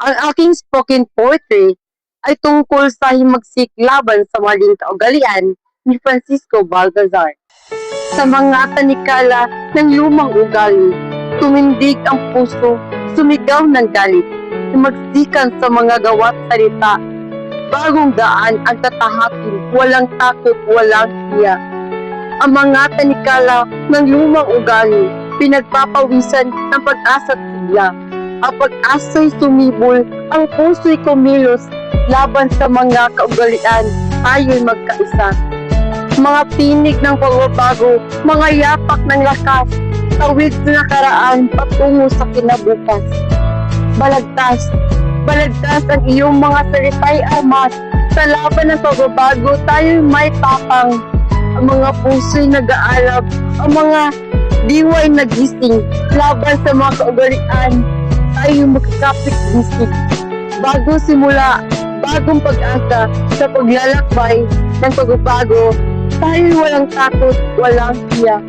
Ang aking spoken poetry ay tungkol sa himagsik laban sa maling kaugalian ni Francisco Baltazar. Sa mga tanikala ng lumang ugali, tumindig ang puso, sumigaw ng galit, himagsikan sa mga gawa't salita. Bagong daan ang tatahakin, walang takot, walang hiya. Ang mga tanikala ng lumang ugali, pinagpapawisan ng pag-asa't sigla. Ang pag-asa'y sumibol, ang puso'y kumilos, laban sa mga kaugalian, tayo'y magkaisa. Mga tinig ng pagbabago, mga yapak ng lakas, tawid sa nakaraan patungo sa kinabukas. Balagtas, balagtas ang iyong mga salita'y armas, sa laban ng pagbabago tayo'y may tapang. Ang mga puso'y nag-aalab, ang mga diwa'y nagising, laban sa mga kaugalian, tayo'y magkakapit-bisig. Bago simula, bagong pag-asa sa paglalakbay ng pagbabago, tayo'y walang takot, walang hiya.